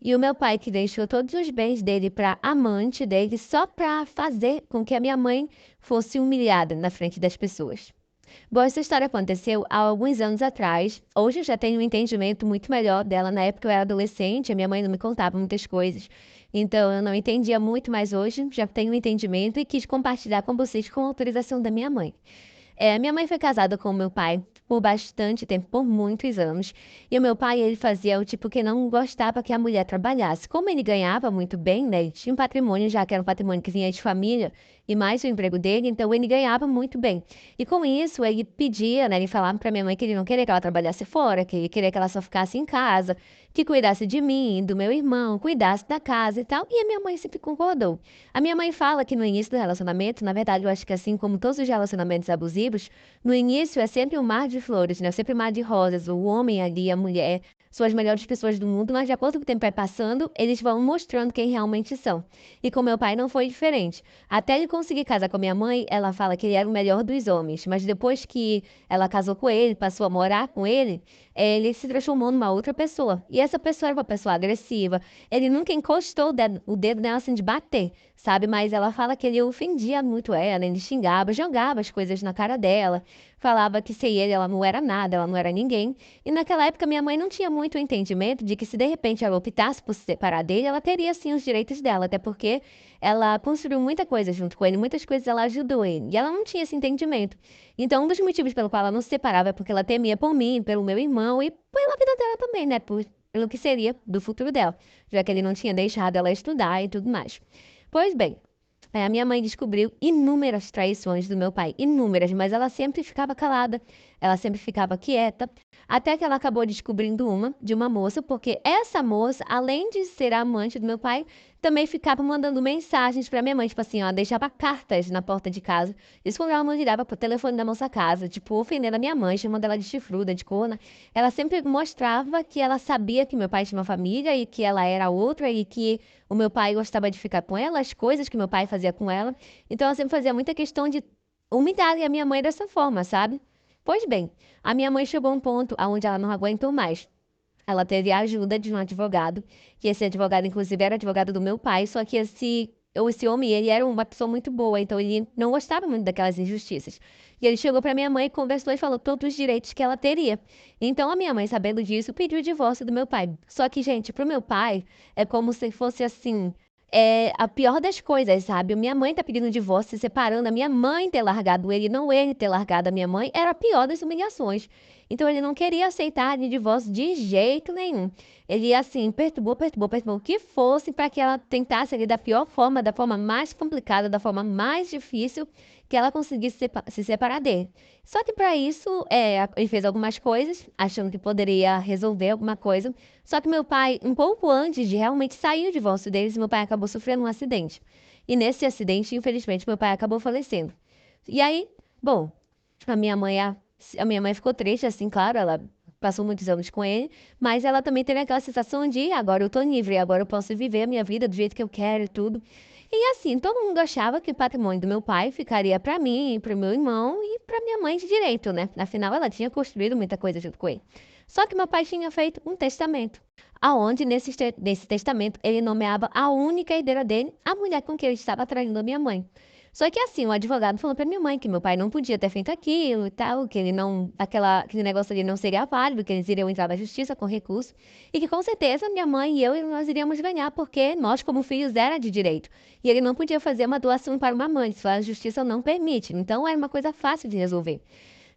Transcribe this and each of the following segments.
E o meu pai que deixou todos os bens dele para amante dele só para fazer com que a minha mãe fosse humilhada na frente das pessoas. Bom, essa história aconteceu há alguns anos atrás. Hoje eu já tenho um entendimento muito melhor dela. Na época eu era adolescente, a minha mãe não me contava muitas coisas. Então eu não entendia muito, mas hoje já tenho um entendimento e quis compartilhar com vocês com a autorização da minha mãe. Minha mãe foi casada com o meu pai por bastante tempo, por muitos anos. E o meu pai, ele fazia o tipo que não gostava que a mulher trabalhasse. Como ele ganhava muito bem, né? Ele tinha um patrimônio já, que era um patrimônio que vinha de família, e mais o emprego dele, então ele ganhava muito bem. E com isso, ele pedia, né? Ele falava pra minha mãe que ele não queria que ela trabalhasse fora, que ele queria que ela só ficasse em casa, que cuidasse de mim, do meu irmão, cuidasse da casa e tal. E a minha mãe sempre concordou. A minha mãe fala que no início do relacionamento, na verdade, eu acho que assim como todos os relacionamentos abusivos, no início é sempre um mar de flores, né? Sempre um mar de rosas. O homem ali, a mulher, são as melhores pessoas do mundo, mas de acordo com o tempo vai passando, eles vão mostrando quem realmente são. E com meu pai não foi diferente. Até ele conseguir casar com a minha mãe, ela fala que ele era o melhor dos homens. Mas depois que ela casou com ele, passou a morar com ele se transformou numa outra pessoa. E essa pessoa era uma pessoa agressiva. Ele nunca encostou o dedo nela assim de bater, sabe? Mas ela fala que ele ofendia muito ela, ele xingava, jogava as coisas na cara dela, falava que sem ele ela não era nada, ela não era ninguém. E naquela época minha mãe não tinha muito entendimento de que se de repente ela optasse por se separar dele, ela teria sim os direitos dela, até porque ela construiu muita coisa junto com ele, muitas coisas ela ajudou ele. E ela não tinha esse entendimento. Então, um dos motivos pelo qual ela não se separava é porque ela temia por mim, pelo meu irmão e pela vida dela também, né? Pelo que seria do futuro dela, já que ele não tinha deixado ela estudar e tudo mais. Pois bem, a minha mãe descobriu inúmeras traições do meu pai, inúmeras, mas ela sempre ficava calada, ela sempre ficava quieta, até que ela acabou descobrindo uma de uma moça, porque essa moça, além de ser a amante do meu pai, também ficava mandando mensagens para minha mãe, tipo assim, ó, deixava cartas na porta de casa. Isso quando ela não ligava pro telefone da nossa casa, tipo, ofendendo a minha mãe, chamando ela de chifruda, de corna. Ela sempre mostrava que ela sabia que meu pai tinha uma família e que ela era outra e que o meu pai gostava de ficar com ela, as coisas que meu pai fazia com ela. Então ela sempre fazia muita questão de humilhar a minha mãe dessa forma, sabe? Pois bem, a minha mãe chegou a um ponto onde ela não aguentou mais. Ela teve a ajuda de um advogado, que esse advogado, inclusive, era advogado do meu pai, só que esse homem, ele era uma pessoa muito boa, então ele não gostava muito daquelas injustiças. E ele chegou para minha mãe, conversou e falou todos os direitos que ela teria. Então a minha mãe, sabendo disso, pediu o divórcio do meu pai. Só que, gente, pro meu pai, é como se fosse assim, a pior das coisas, sabe? Minha mãe tá pedindo divórcio, se separando, a minha mãe ter largado ele, não ele ter largado a minha mãe, era a pior das humilhações. Então ele não queria aceitar de divórcio de jeito nenhum. Ele, assim, perturbou o que fosse para que ela tentasse ali da pior forma, da forma mais complicada, da forma mais difícil, que ela conseguisse se separar dele. Só que para isso, ele fez algumas coisas, achando que poderia resolver alguma coisa. Só que meu pai, um pouco antes de realmente sair o divórcio deles, meu pai acabou sofrendo um acidente. E nesse acidente, infelizmente, meu pai acabou falecendo. E aí, bom, a minha mãe, a minha mãe ficou triste, assim, claro, ela passou muitos anos com ele, mas ela também teve aquela sensação de agora eu tô livre, agora eu posso viver a minha vida do jeito que eu quero e tudo. E assim, todo mundo achava que o patrimônio do meu pai ficaria para mim, para meu irmão e para minha mãe de direito, né? Afinal, ela tinha construído muita coisa junto com ele. Só que meu pai tinha feito um testamento, aonde nesse testamento ele nomeava a única herdeira dele, a mulher com quem ele estava traindo a minha mãe. Só que assim, o advogado falou pra minha mãe que meu pai não podia ter feito aquilo e tal, que ele não, aquele negócio ali não seria válido, que eles iriam entrar na justiça com recurso, e que com certeza minha mãe e eu nós iríamos ganhar, porque nós, como filhos, era de direito. E ele não podia fazer uma doação para uma mãe, isso a justiça não permite. Então era uma coisa fácil de resolver.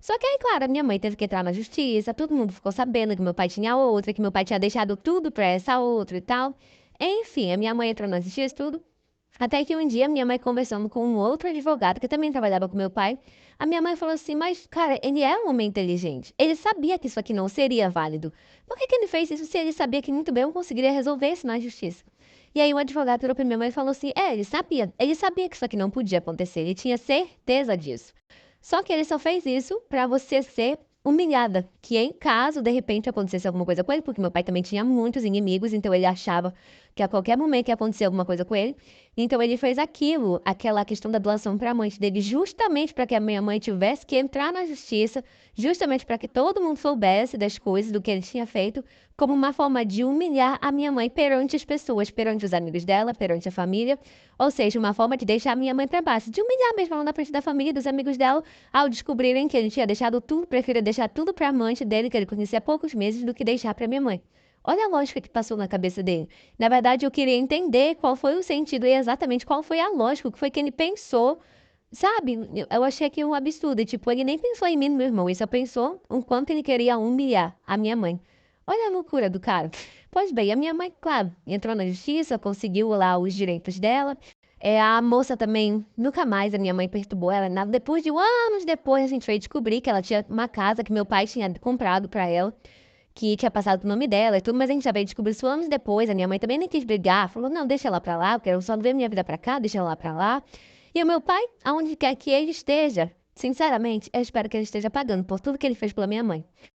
Só que aí, claro, a minha mãe teve que entrar na justiça, todo mundo ficou sabendo que meu pai tinha outra, que meu pai tinha deixado tudo pra essa outra e tal. Enfim, a minha mãe entrou na justiça, tudo. Até que um dia, minha mãe conversando com um outro advogado, que também trabalhava com meu pai, a minha mãe falou assim, mas, cara, ele é um homem inteligente. Ele sabia que isso aqui não seria válido. Por que que ele fez isso se ele sabia que muito bem eu conseguiria resolver isso na justiça? E aí o advogado virou pra minha mãe e falou assim, ele sabia que isso aqui não podia acontecer, ele tinha certeza disso. Só que ele só fez isso pra você ser humilhada, que em caso de repente acontecesse alguma coisa com ele, porque meu pai também tinha muitos inimigos, então ele achava que a qualquer momento ia acontecer alguma coisa com ele. Então ele fez aquilo, aquela questão da doação para a amante dele, justamente para que a minha mãe tivesse que entrar na justiça, justamente para que todo mundo soubesse das coisas, do que ele tinha feito, como uma forma de humilhar a minha mãe perante as pessoas, perante os amigos dela, perante a família. Ou seja, uma forma de deixar a minha mãe para baixo, de humilhar mesmo ela na frente da família e dos amigos dela, ao descobrirem que ele tinha deixado tudo, preferia deixar tudo para a amante dele, que ele conhecia há poucos meses, do que deixar para minha mãe. Olha a lógica que passou na cabeça dele. Na verdade, eu queria entender qual foi o sentido e exatamente qual foi a lógica, o que foi que ele pensou, sabe? Eu achei aquilo um absurdo. Tipo, ele nem pensou em mim, meu irmão, ele só pensou o quanto ele queria humilhar a minha mãe. Olha a loucura do cara. Pois bem, a minha mãe, claro, entrou na justiça, conseguiu lá os direitos dela. A moça também, nunca mais a minha mãe perturbou ela, nada. Depois de anos depois, a gente veio descobrir que ela tinha uma casa que meu pai tinha comprado para ela, que tinha passado pro nome dela e tudo, mas a gente já veio descobrir isso anos depois. A minha mãe também nem quis brigar, falou: não, deixa ela pra lá, eu quero só ver minha vida pra cá, deixa ela lá pra lá. E o meu pai, aonde quer que ele esteja, sinceramente, eu espero que ele esteja pagando por tudo que ele fez pela minha mãe.